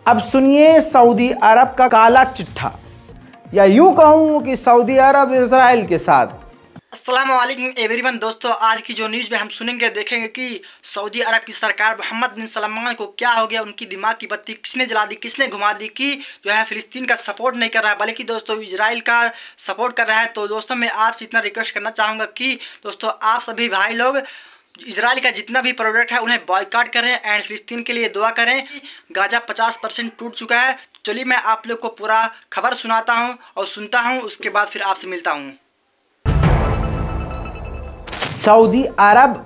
अब सुनिए सऊदी अरब का काला चिट्ठा, या यूं कहूं कि सऊदी अरब इजराइल के साथ। अस्सलाम वालेकुम एवरीवन। दोस्तों, आज की जो न्यूज़ में हम सुनेंगे देखेंगे कि सऊदी अरब की सरकार मोहम्मद बिन सलमान को क्या हो गया, उनकी दिमाग की बत्ती किसने जला दी, किसने घुमा दी कि जो है फिलिस्तीन का सपोर्ट नहीं कर रहा है बल्कि दोस्तों इजराइल का सपोर्ट कर रहा है। तो दोस्तों मैं आपसे इतना रिक्वेस्ट करना चाहूँगा कि दोस्तों आप सभी भाई लोग इजराइल का जितना भी प्रोडक्ट है उन्हें बॉयकॉट करें एंड फिलिस्तीन के लिए दुआ करें। गाजा 50% टूट चुका है। चलिए मैं आप लोग को पूरा खबर सुनाता हूँ और सुनता हूँ, उसके बाद फिर आपसे मिलता हूँ। सऊदी अरब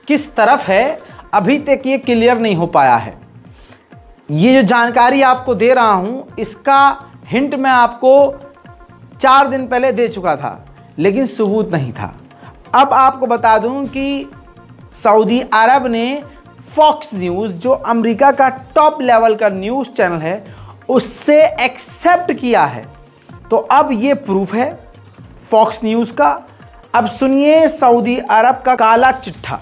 किस तरफ है अभी तक ये क्लियर नहीं हो पाया है। ये जो जानकारी आपको दे रहा हूँ इसका हिंट मैं आपको 4 दिन पहले दे चुका था, लेकिन सबूत नहीं था। अब आपको बता दूं कि सऊदी अरब ने फॉक्स न्यूज़, जो अमेरिका का टॉप लेवल का न्यूज़ चैनल है, उससे एक्सेप्ट किया है। तो अब ये प्रूफ है फॉक्स न्यूज़ का। अब सुनिए सऊदी अरब का काला चिट्ठा।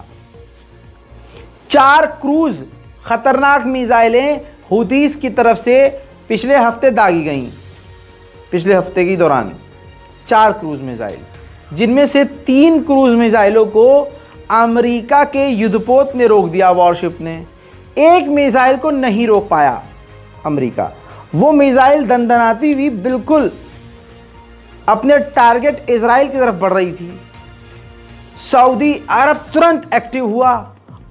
4 क्रूज खतरनाक मिसाइलें हूतीस की तरफ से पिछले हफ्ते दागी गईं। पिछले हफ्ते के दौरान 4 क्रूज मिसाइल, जिनमें से 3 क्रूज मिसाइलों को अमेरिका के युद्धपोत ने रोक दिया, वॉरशिप ने। एक मिसाइल को नहीं रोक पाया अमेरिका। वो मिसाइल दंदनाती हुई बिल्कुल अपने टारगेट इजराइल की तरफ बढ़ रही थी। सऊदी अरब तुरंत एक्टिव हुआ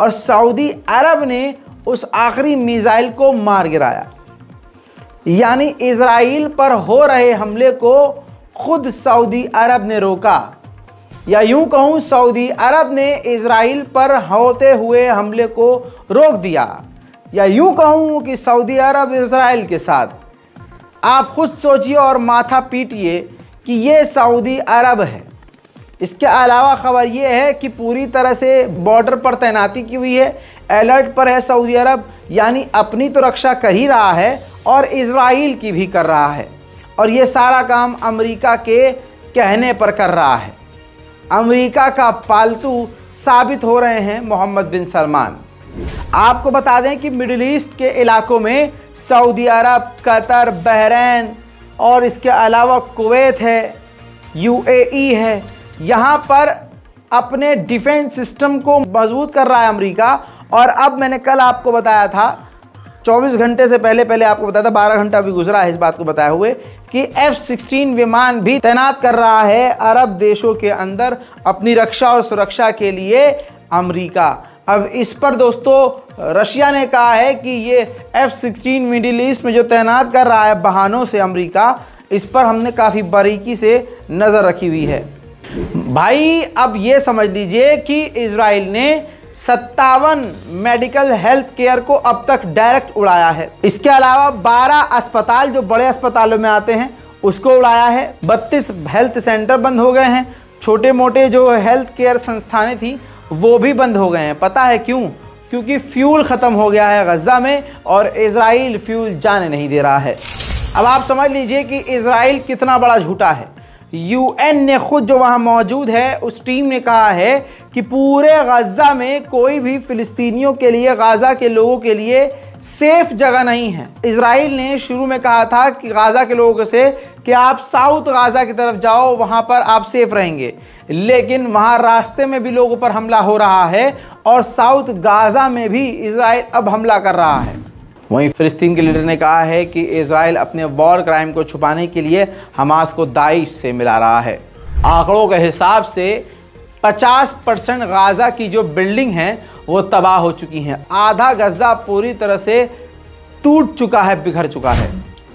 और सऊदी अरब ने उस आखिरी मिसाइल को मार गिराया। यानी इजराइल पर हो रहे हमले को खुद सऊदी अरब ने रोका, या यूं कहूं सऊदी अरब ने इजराइल पर होते हुए हमले को रोक दिया, या यूं कहूं कि सऊदी अरब इजराइल के साथ। आप खुद सोचिए और माथा पीटिए कि ये सऊदी अरब है। इसके अलावा खबर ये है कि पूरी तरह से बॉर्डर पर तैनाती की हुई है, अलर्ट पर है सऊदी अरब। यानी अपनी तो रक्षा कर ही रहा है और इजराइल की भी कर रहा है, और ये सारा काम अमेरिका के कहने पर कर रहा है। अमेरिका का पालतू साबित हो रहे हैं मोहम्मद बिन सलमान। आपको बता दें कि मिडिल ईस्ट के इलाकों में सऊदी अरब, कतर, बहरीन और इसके अलावा कुवैत है, यूएई है। यहाँ पर अपने डिफेंस सिस्टम को मजबूत कर रहा है अमेरिका। और अब मैंने कल आपको बताया था, 24 घंटे से पहले आपको बताया था, 12 घंटा भी गुजरा है इस बात को बताए हुए, कि F-16 विमान भी तैनात कर रहा है अरब देशों के अंदर अपनी रक्षा और सुरक्षा के लिए अमेरिका। अब इस पर दोस्तों रशिया ने कहा है कि ये F-16 मिडिल ईस्ट में जो तैनात कर रहा है बहानों से अमेरिका, इस पर हमने काफ़ी बारीकी से नज़र रखी हुई है। भाई अब ये समझ लीजिए कि इजराइल ने 57 मेडिकल हेल्थ केयर को अब तक डायरेक्ट उड़ाया है। इसके अलावा 12 अस्पताल जो बड़े अस्पतालों में आते हैं उसको उड़ाया है। 32 हेल्थ सेंटर बंद हो गए हैं। छोटे मोटे जो हेल्थ केयर संस्थानें थी वो भी बंद हो गए हैं। पता है क्यों? क्योंकि फ्यूल ख़त्म हो गया है गज़ा में और इजराइल फ्यूल जाने नहीं दे रहा है। अब आप समझ लीजिए कि इजराइल कितना बड़ा झूठा है। यूएन ने खुद जो वहाँ मौजूद है उस टीम ने कहा है कि पूरे गज़ा में कोई भी फ़िलिस्तीनियों के लिए, गाज़ा के लोगों के लिए सेफ जगह नहीं है। इजराइल ने शुरू में कहा था कि गाज़ा के लोगों से कि आप साउथ गाज़ा की तरफ जाओ, वहाँ पर आप सेफ रहेंगे, लेकिन वहाँ रास्ते में भी लोगों पर हमला हो रहा है और साउथ गाज़ा में भी इजराइल अब हमला कर रहा है। वहीं फ़िलिस्तीन के लीडर ने कहा है कि इजराइल अपने वॉर क्राइम को छुपाने के लिए हमास को दाइश से मिला रहा है। आंकड़ों के हिसाब से 50% गाज़ा की जो बिल्डिंग है वो तबाह हो चुकी हैं। आधा गज़ा पूरी तरह से टूट चुका है, बिखर चुका है।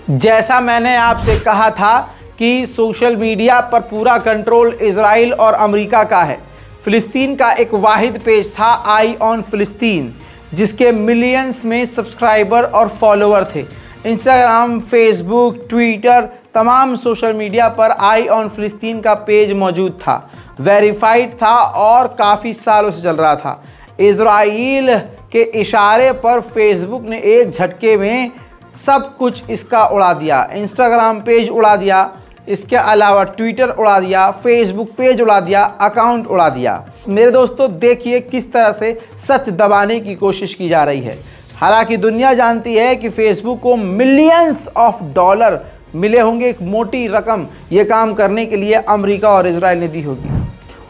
जैसा मैंने आपसे कहा था कि सोशल मीडिया पर पूरा कंट्रोल इजराइल और अमेरिका का है। फ़िलिस्तीन का एक वाहिद पेज था, आई ऑन फ़िलिस्तीन, जिसके मिलियंस में सब्सक्राइबर और फॉलोअर थे। इंस्टाग्राम, फेसबुक, ट्विटर, तमाम सोशल मीडिया पर आई ऑन फ़िलिस्तीन का पेज मौजूद था, वेरीफाइड था और काफ़ी सालों से चल रहा था। इजराइल के इशारे पर फेसबुक ने एक झटके में सब कुछ इसका उड़ा दिया। इंस्टाग्राम पेज उड़ा दिया, इसके अलावा ट्विटर उड़ा दिया, फेसबुक पेज उड़ा दिया, अकाउंट उड़ा दिया। मेरे दोस्तों देखिए किस तरह से सच दबाने की कोशिश की जा रही है। हालांकि दुनिया जानती है कि फेसबुक को मिलियंस ऑफ डॉलर मिले होंगे, एक मोटी रकम ये काम करने के लिए अमेरिका और इजराइल ने दी होगी।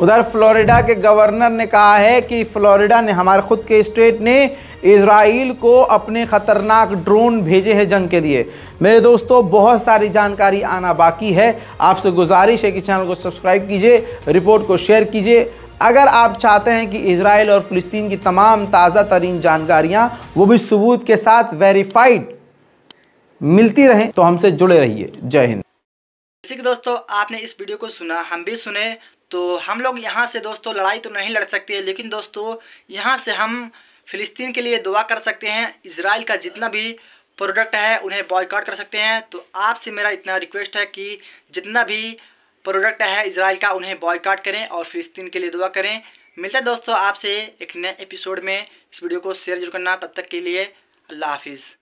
उधर फ्लोरिडा के गवर्नर ने कहा है कि फ्लोरिडा ने, हमारे खुद के स्टेट ने, इजराइल को अपने खतरनाक ड्रोन भेजे हैं जंग के लिए। मेरे दोस्तों, बहुत सारी जानकारी आना बाकी है। आपसे गुजारिश है कि चैनल को सब्सक्राइब कीजिए, रिपोर्ट को शेयर कीजिए। अगर आप चाहते हैं कि इजराइल और फिलिस्तीन की तमाम ताज़ा तरीन जानकारियां, वो भी सबूत के साथ वेरीफाइड मिलती रहें, तो हमसे जुड़े रहिए। जय हिंद। जैसे कि दोस्तों आपने इस वीडियो को सुना, हम भी सुने, तो हम लोग यहाँ से दोस्तों लड़ाई तो नहीं लड़ सकते, लेकिन दोस्तों यहाँ से हम फिलिस्तीन के लिए दुआ कर सकते हैं। इजराइल का जितना भी प्रोडक्ट है उन्हें बॉयकॉट कर सकते हैं। तो आपसे मेरा इतना रिक्वेस्ट है कि जितना भी प्रोडक्ट है इजराइल का उन्हें बॉयकॉट करें और फिलिस्तीन के लिए दुआ करें। मिलते हैं दोस्तों आपसे एक नए एपिसोड में। इस वीडियो को शेयर जरूर करना। तब तक के लिए अल्लाह हाफिज़।